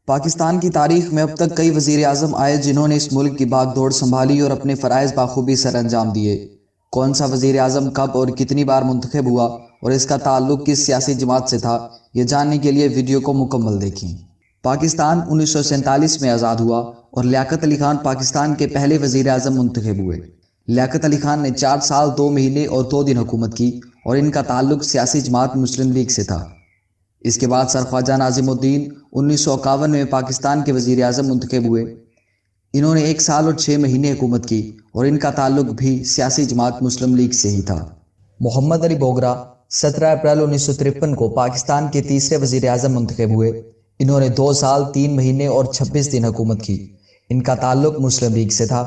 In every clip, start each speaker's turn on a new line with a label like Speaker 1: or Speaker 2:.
Speaker 1: پاکستان کی تاریخ میں اب تک کئی وزیر اعظم آئے جنہوں نے اس ملک کی بھاگ دوڑ سنبھالی اور اپنے فرائض بخوبی سر انجام دیے۔ کون سا وزیر اعظم کب اور کتنی بار منتخب ہوا اور اس کا تعلق کس سیاسی جماعت سے تھا، یہ جاننے کے لیے ویڈیو کو مکمل دیکھیں۔ پاکستان 1947 میں آزاد ہوا اور لیاقت علی خان پاکستان کے پہلے وزیر اعظم منتخب ہوئے۔ لیاقت علی خان نے 4 سال 2 مہینے اور 2 دن حکومت کی اور ان کا تعلق سیاسی جماعت مسلم لیگ سے تھا۔ اس کے بعد سر خواجہ ناظم الدین 1951 میں پاکستان کے وزیر اعظم منتخب ہوئے۔ انہوں نے 1 سال اور 6 مہینے حکومت کی اور ان کا تعلق بھی سیاسی جماعت مسلم لیگ سے ہی تھا۔ محمد علی بوگرا 17 اپریل 1953 کو پاکستان کے تیسرے وزیر اعظم منتخب ہوئے۔ انہوں نے 2 سال 3 مہینے اور 26 دن حکومت کی۔ ان کا تعلق مسلم لیگ سے تھا۔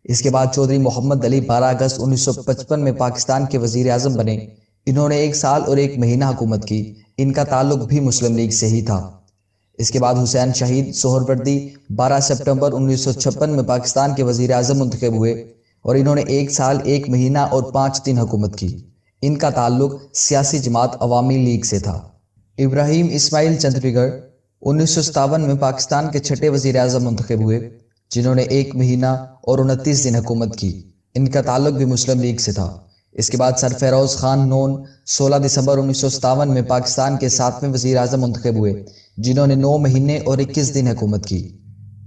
Speaker 1: اس کے بعد چودھری محمد علی 12 اگست 1955 میں پاکستان کے وزیر اعظم بنے۔ انہوں نے 1 سال اور 1 مہینہ حکومت کی۔ ان کا تعلق بھی مسلم لیگ سے ہی تھا۔ اس کے بعد حسین شہید سہروردی 12 سپٹمبر 1956 میں پاکستان کے وزیر اعظم منتخب ہوئے اور انہوں نے 1 سال 1 مہینہ اور 5 دن حکومت کی۔ ان کا تعلق سیاسی جماعت عوامی لیگ سے تھا۔ ابراہیم اسماعیل چندریگڑھ 1957 میں پاکستان کے 6 وزیر اعظم منتخب ہوئے، جنہوں نے 1 مہینہ اور 29 دن حکومت کی۔ ان کا تعلق بھی مسلم لیگ سے تھا۔ اس کے بعد سر فیروز خان نون 16 دسمبر 1957 میں پاکستان کے 7ویں وزیر اعظم منتخب ہوئے، جنہوں نے 9 مہینے اور 21 دن حکومت کی۔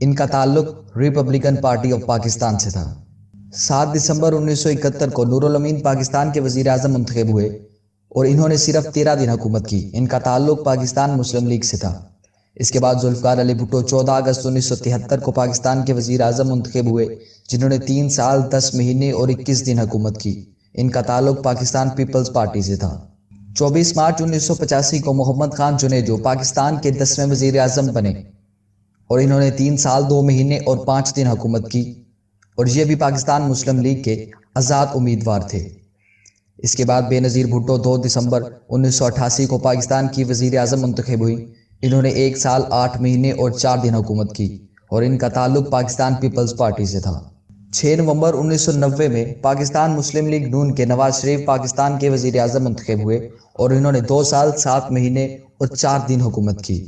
Speaker 1: ان کا تعلق ریپبلکن پارٹی آف پاکستان سے تھا۔ 7 دسمبر 1971 کو نور الامین پاکستان کے وزیر اعظم منتخب ہوئے اور انہوں نے صرف 13 دن حکومت کی۔ ان کا تعلق پاکستان مسلم لیگ سے تھا۔ اس کے بعد ذوالفقار علی بھٹو 14 اگست 1973 کو پاکستان کے وزیر اعظم منتخب ہوئے، جنہوں نے 3 سال 10 مہینے اور 21 دن حکومت کی۔ ان کا تعلق پاکستان پیپلز پارٹی سے تھا۔ 24 مارچ 1985 کو محمد خان جنیجو پاکستان کے 10ویں وزیر اعظم بنے اور انہوں نے 3 سال 2 مہینے اور 5 دن حکومت کی اور یہ بھی پاکستان مسلم لیگ کے آزاد امیدوار تھے۔ اس کے بعد بے نظیر بھٹو 2 دسمبر 1988 کو پاکستان کی وزیر اعظم منتخب ہوئی۔ انہوں نے 1 سال 8 مہینے اور 4 دن حکومت کی اور ان کا تعلق پاکستان پیپلز پارٹی سے تھا۔ 6 نومبر 1990 میں پاکستان مسلم لیگ نون کے نواز شریف پاکستان کے وزیر اعظم منتخب ہوئے اور انہوں نے 2 سال 7 مہینے اور 4 دن حکومت کی۔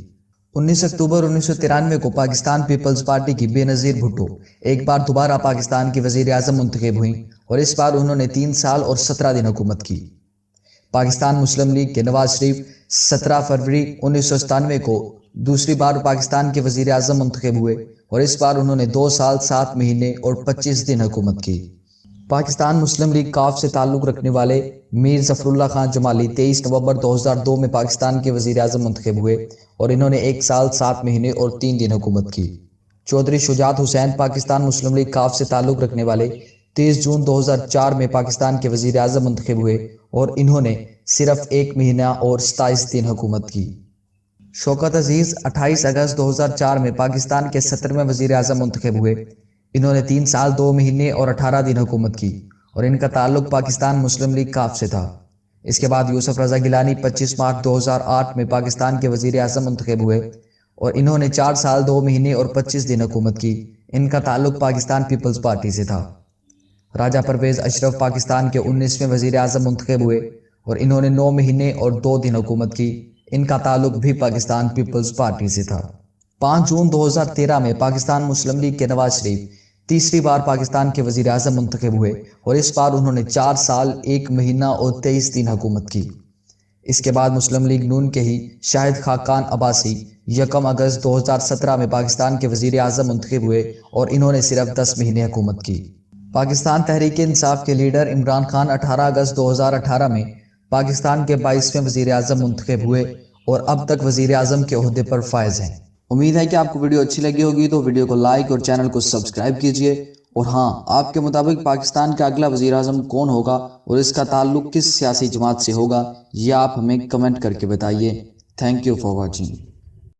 Speaker 1: 19 اکتوبر 1993 کو پاکستان پیپلز پارٹی کی بے نظیر بھٹو ایک بار دوبارہ پاکستان کی وزیر اعظم منتخب ہوئیں اور اس بار انہوں نے 3 سال اور 17 دن حکومت کی۔ پاکستان مسلم لیگ کے نواز شریف 17 فروری 1997 کو دوسری بار پاکستان کے وزیر اعظم منتخب ہوئے اور اس بار انہوں نے 2 سال 7 مہینے اور 25 دن حکومت کی۔ پاکستان مسلم لیگ کاف سے تعلق رکھنے والے میر ظفر اللہ خان جمالی 23 نومبر 2002 میں پاکستان کے وزیر اعظم منتخب ہوئے اور انہوں نے 1 سال 7 مہینے اور 3 دن حکومت کی۔ چودھری شجاعت حسین پاکستان مسلم لیگ کاف سے تعلق رکھنے والے 23 جون 2004 میں پاکستان کے وزیر اعظم منتخب ہوئے اور انہوں نے صرف 1 مہینہ اور 27 دن حکومت کی۔ شوکت عزیز 28 اگست 2004 میں پاکستان کے 17ویں وزیر اعظم منتخب ہوئے۔ انہوں نے 3 سال 2 مہینے اور 18 دن حکومت کی اور ان کا تعلق پاکستان مسلم لیگ کاف سے تھا۔ اس کے بعد یوسف رضا گیلانی 25 مارچ 2008 میں پاکستان کے وزیر اعظم منتخب ہوئے اور انہوں نے 4 سال 2 مہینے اور 25 دن حکومت کی۔ ان کا تعلق پاکستان پیپلز پارٹی سے تھا۔ راجہ پرویز اشرف پاکستان کے 19ویں وزیر اعظم منتخب ہوئے اور انہوں نے 9 مہینے اور 2 دن حکومت کی۔ ان کا تعلق بھی پاکستان پیپلز پارٹی سے تھا۔ 5 جون 2013 میں پاکستان مسلم لیگ کے نواز شریف تیسری بار پاکستان کے وزیر اعظم منتخب ہوئے اور اس بار انہوں نے 4 سال 1 مہینہ اور 23 دن حکومت کی۔ اس کے بعد مسلم لیگ نون کے ہی شاہد خاقان عباسی 1 اگست 2017 میں پاکستان کے وزیر اعظم منتخب ہوئے اور انہوں نے صرف 10 مہینے حکومت کی۔ پاکستان تحریک انصاف کے لیڈر عمران خان 18 اگست 2018 میں پاکستان کے 22ویں وزیر اعظم منتخب ہوئے اور اب تک وزیر اعظم کے عہدے پر فائز ہیں۔ امید ہے کہ آپ کو ویڈیو اچھی لگی ہوگی، تو ویڈیو کو لائک اور چینل کو سبسکرائب کیجئے۔ اور ہاں، آپ کے مطابق پاکستان کا اگلا وزیر اعظم کون ہوگا اور اس کا تعلق کس سیاسی جماعت سے ہوگا، یہ آپ ہمیں کمنٹ کر کے بتائیے۔ Thank you for watching.